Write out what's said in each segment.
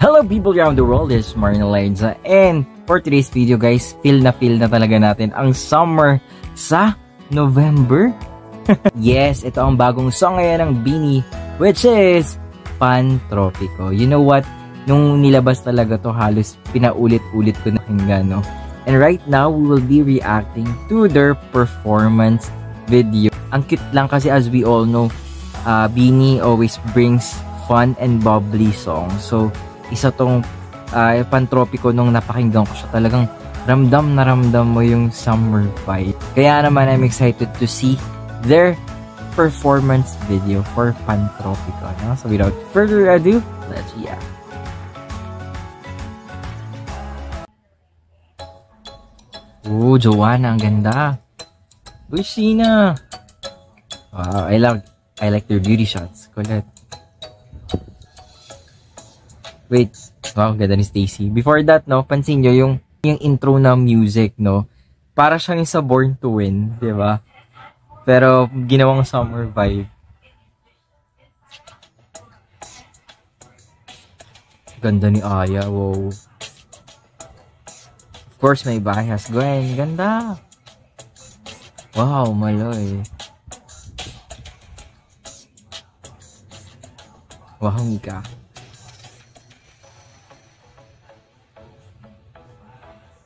Hello people around the world, this is Marino Liza, and for today's video guys, feel na talaga natin ang summer sa November. Yes, ito ang bagong song ngayon ng BINI, which is Pantropico. You know what? Nung nilabas talaga to, halos pinaulit-ulit ko na pakinggan, no? And right now, we will be reacting to their performance video. Ang cute lang kasi as we all know, BINI always brings fun and bubbly songs. So, isa tong Pantropico nung napakinggan ko siya, talagang ramdam na ramdam mo yung summer vibe. Kaya naman I'm excited to see their performance video for Pantropico. No? So without further ado, let's react. Oh, Joanna, ang ganda. Uy, Sheena. Wow, I like their beauty shots. Kulit. Wait, wow, ganda ni Stacy. Before that, no, pansin nyo yung intro na music, no? Para siyang sa Born to Win, di ba? Pero ginawang summer vibe. Ganda ni Aya, wow. Of course, may bias. Gwen, ganda. Wow, Maloy. Wow, Mika.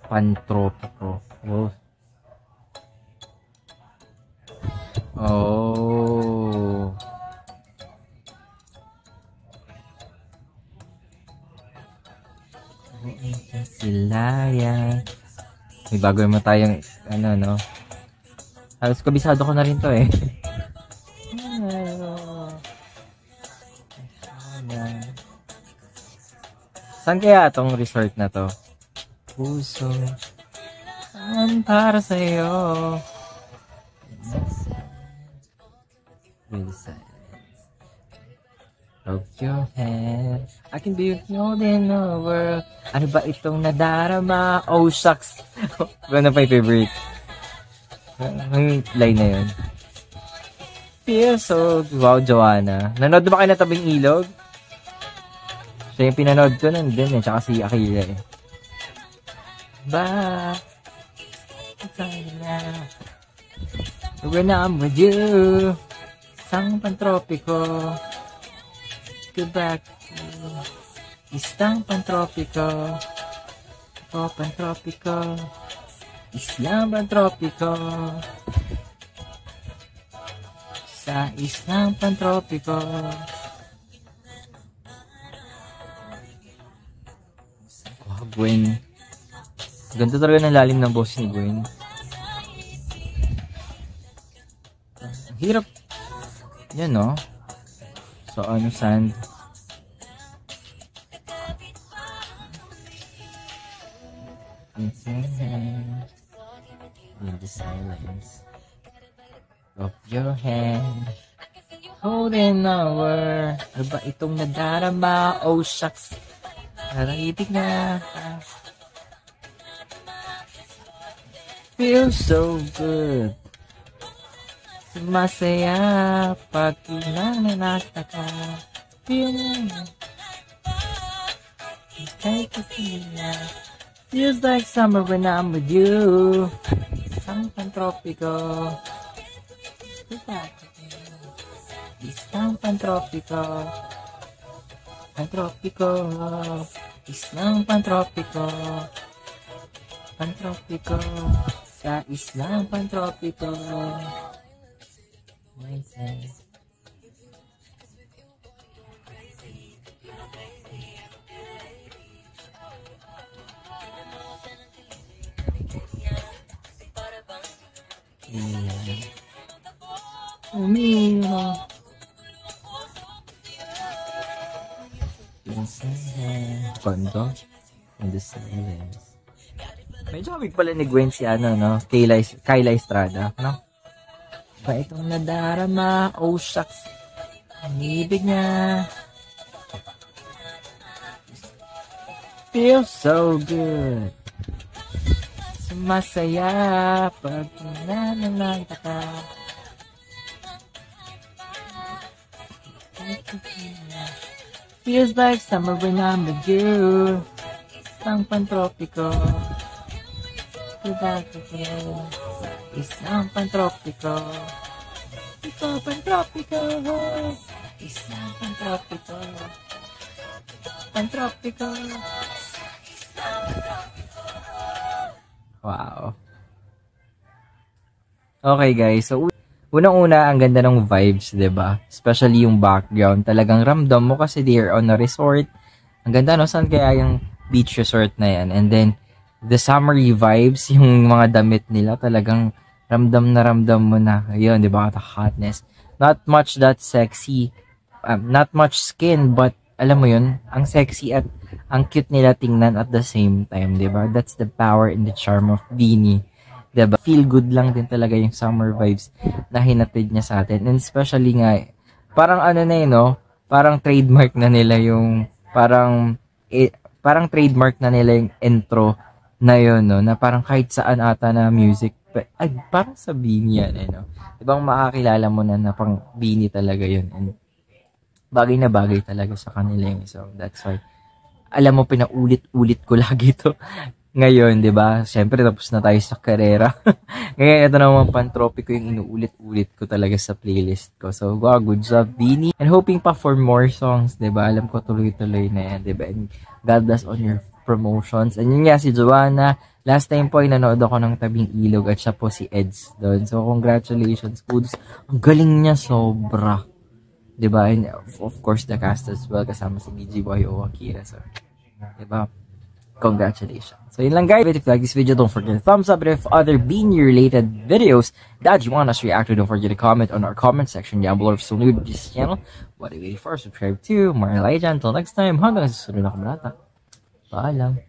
Pantropico. Wow. Oh. Sila yan. May bago naman tayong ano, no? Halos kabisado ko na rin to eh. Saan kaya tong resort na to? Puso ang para sa'yo. With the silence of your hand, I can be with you all in the world. Ano ba itong nadarama? Oh, shucks. Ano pa yung favorite? Ang line na yun. Feel so... Wow, Joanna. Nanood ba kayo na Tabing Ilog? Siya yung pinanood ko nandun eh. Tsaka si Akira eh. But when I'm with you, isang Pantropico, go back to isang Pantropico, oh Pantropico, isang Pantropico, sa isang Pantropico. Wow, Gwen. Ganda talaga ng lalim ng boss ni Gwen. Hirap. Yan, no? So, ano, sand. In the silence of your hand, holding our... Ano ba itong nadarama? Oh, shucks. Narakitig na. Feels so good. Masaya pag nananasa ka. Feel mo. Feels like summer when I'm with you. Isang Pantropico. Isang Pantropico. Pantropico. Isang Pantropico. Pantropico. Sa islang Pantropico. Umino. Kondo. In the silence. Medyo kamig pala ni Gwen si ano, no? Kyla Estrada, no? Ba itong nadarama? Oh, shucks. Ang ibig niya. Feels so good. Sumasaya pag nananagta ka. Feels like summer when I'm with you. Isang pantropiko. Isang pantropiko. Ikaw pantropiko. Isang pantropiko. Pantropiko. Wow. Okay guys, so unang-una, ang ganda ng vibes, 'di ba? Especially yung background, talagang ramdam mo kasi they're on a resort. Ang ganda, no? Saan kaya yung beach resort na yan? And then, the summery vibes, yung mga damit nila, talagang ramdam mo na. Yun, 'di ba? The hotness. Not much that sexy, not much skin, but alam mo yun, ang sexy at ang cute nila tingnan at the same time, 'di ba? That's the power and the charm of BINI. 'Di ba? Feel good lang din talaga yung summer vibes na hinatid niya sa atin. And especially nga, parang ano na yun, no? Parang trademark na nila yung, parang trademark na nila yung intro na yun, no? Na parang kahit saan ata na music, ay, parang sa BINI yan, eh, no? Diba makakilala mo na pang BINI talaga yun. And bagay na bagay talaga sa kanila yun. So, that's why, alam mo, pinaulit-ulit ko lagi to ngayon, di ba? Siyempre, tapos na tayo sa karera. Ngayon, ito naman pantropiko yung inuulit-ulit ko talaga sa playlist ko. So, wow, good job, BINI. And hoping pa for more songs, di ba? Alam ko tuloy-tuloy na yan, di ba? And God bless on your promotions. And yun nga, si Joanna, last time po, nanood ako ng Tabing Ilog at siya po si Eds doon. So, congratulations, Kudos. Ang galing niya, sobra. Diba? And of course, the cast as well, kasama si BGBoy o Akira. So, diba? Congratulations. So, yun lang guys. If you like this video, don't forget to thumbs up. And if other BINI related videos that you want us to react to, don't forget to comment on our comment section down below. If you're new to this channel, what are you waiting for? Subscribe to Marley. Until next time, hanggang sa susunod na kabanata. Paalam.